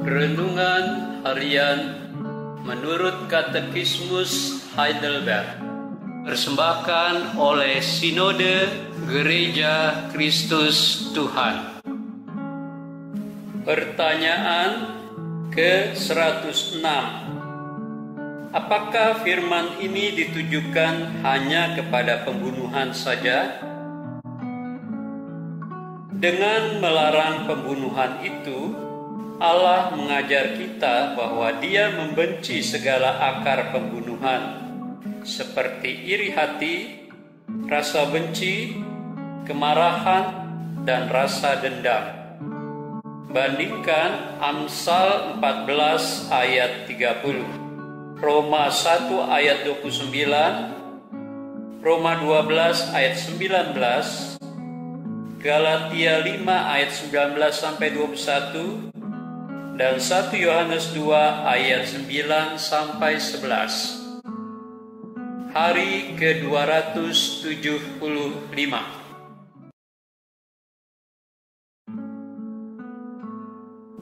Renungan Harian menurut Katekismus Heidelberg, persembahkan oleh Sinode Gereja Kristus Tuhan. Pertanyaan ke-106. Apakah firman ini ditujukan hanya kepada pembunuhan saja? Dengan melarang pembunuhan itu, Allah mengajar kita bahwa Dia membenci segala akar pembunuhan, seperti iri hati, rasa benci, kemarahan, dan rasa dendam. Bandingkan Amsal 14 ayat 30, Roma 1 ayat 29, Roma 12 ayat 19, Galatia 5 ayat 19-21, dan 1 Yohanes 2 ayat 9-11. Hari ke-275.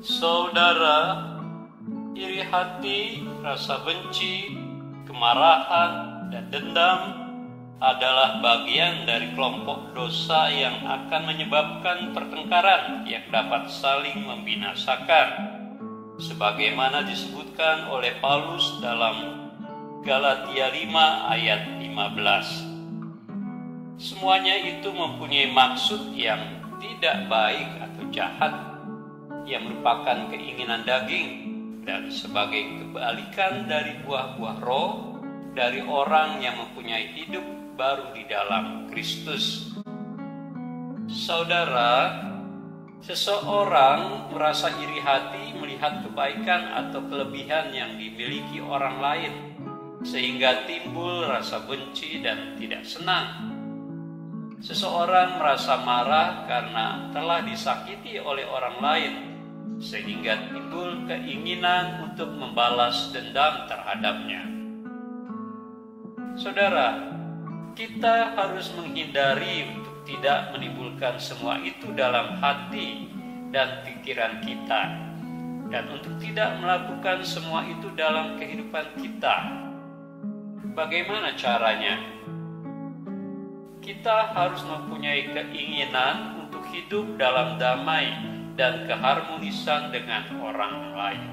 Saudara, iri hati, rasa benci, kemarahan, dan dendam adalah bagian dari kelompok dosa yang akan menyebabkan pertengkaran yang dapat saling membinasakan, sebagaimana disebutkan oleh Paulus dalam Galatia 5 ayat 15. Semuanya itu mempunyai maksud yang tidak baik atau jahat, yang merupakan keinginan daging dan sebagai kebalikan dari buah-buah roh dari orang yang mempunyai hidup baru di dalam Kristus. Saudara, seseorang merasa iri hati melihat kebaikan atau kelebihan yang dimiliki orang lain, sehingga timbul rasa benci dan tidak senang. Seseorang merasa marah karena telah disakiti oleh orang lain, sehingga timbul keinginan untuk membalas dendam terhadapnya. Saudara, kita harus menghindari untuk tidak menimbulkan semua itu dalam hati dan pikiran kita, dan untuk tidak melakukan semua itu dalam kehidupan kita. Bagaimana caranya? Kita harus mempunyai keinginan untuk hidup dalam damai dan keharmonisan dengan orang lain.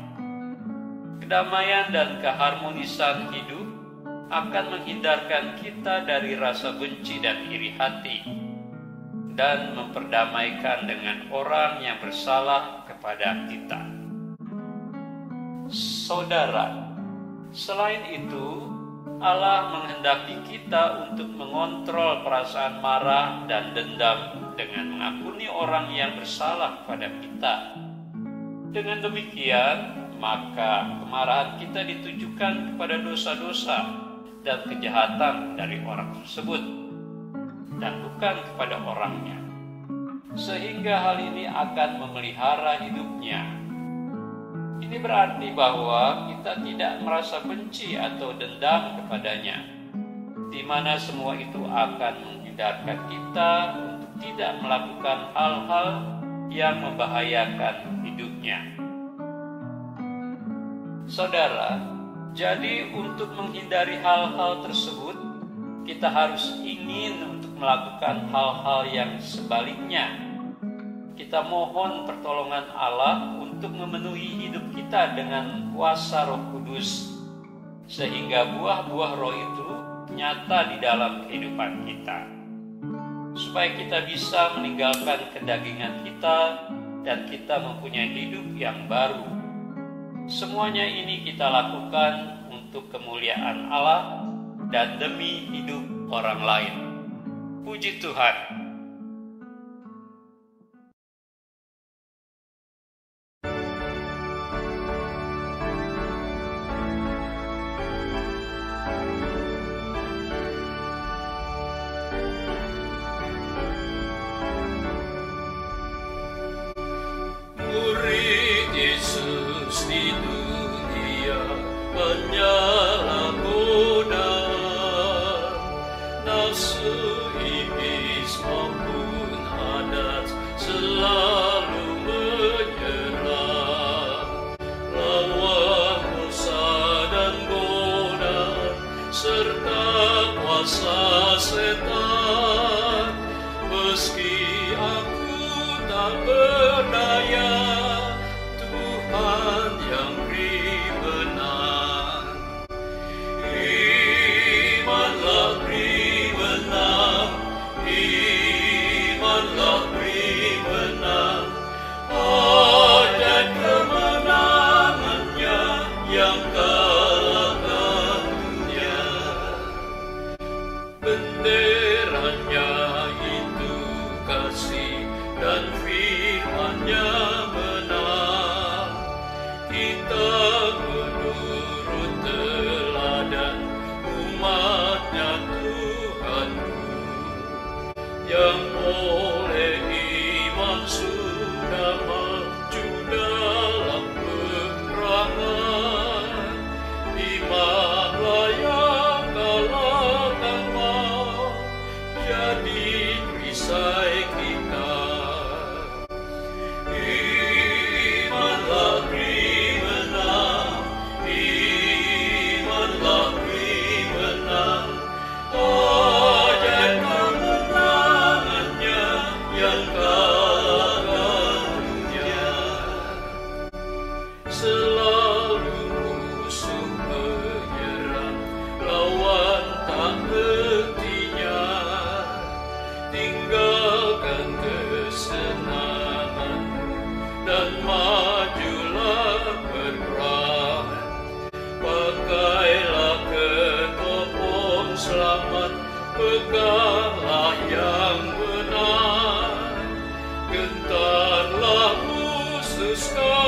Kedamaian dan keharmonisan hidup akan menghindarkan kita dari rasa benci dan iri hati, dan memperdamaikan dengan orang yang bersalah kepada kita. Saudara, selain itu, Allah menghendaki kita untuk mengontrol perasaan marah dan dendam dengan mengampuni orang yang bersalah pada kita. Dengan demikian, maka kemarahan kita ditujukan kepada dosa-dosa dan kejahatan dari orang tersebut, dan bukan kepada orangnya, sehingga hal ini akan memelihara hidupnya. Ini berarti bahwa kita tidak merasa benci atau dendam kepadanya, di mana semua itu akan menghindarkan kita untuk tidak melakukan hal-hal yang membahayakan hidupnya. Saudara, jadi untuk menghindari hal-hal tersebut, kita harus ingin untuk melakukan hal-hal yang sebaliknya. Kita mohon pertolongan Allah untuk memenuhi hidup kita dengan kuasa Roh Kudus, sehingga buah-buah roh itu nyata di dalam kehidupan kita, supaya kita bisa meninggalkan kedagingan kita dan kita mempunyai hidup yang baru. Semuanya ini kita lakukan untuk kemuliaan Allah dan demi hidup orang lain. Puji Tuhan. Murid Yesus di dunia penyalahguna, nafsu iblis maupun adat selalu menyerang. berdaya, Tuhan yang beri menang. Imanlah beri menang, imanlah beri menang. Ada kemenangannya yang kalahkan dunia. Benderanya itu kasih dan firman-Nya benar. Kita menurut teladan umat-Nya Tuhanku, yang oleh iman sudah maju dalam peperangan. Imanlah yang kalahkan maut, jadi perisai kita. Imanlah beri menang, imanlah beri menang. Ada kemenangannya yang kalahkan dunia. Selalu musuh menyerang, lawan tak hentinya. Tinggalkan kesenangan dan majulah berperang. Pakailah ketopong selamat, peganglah yang benar. Gentarlah musuh sekalian,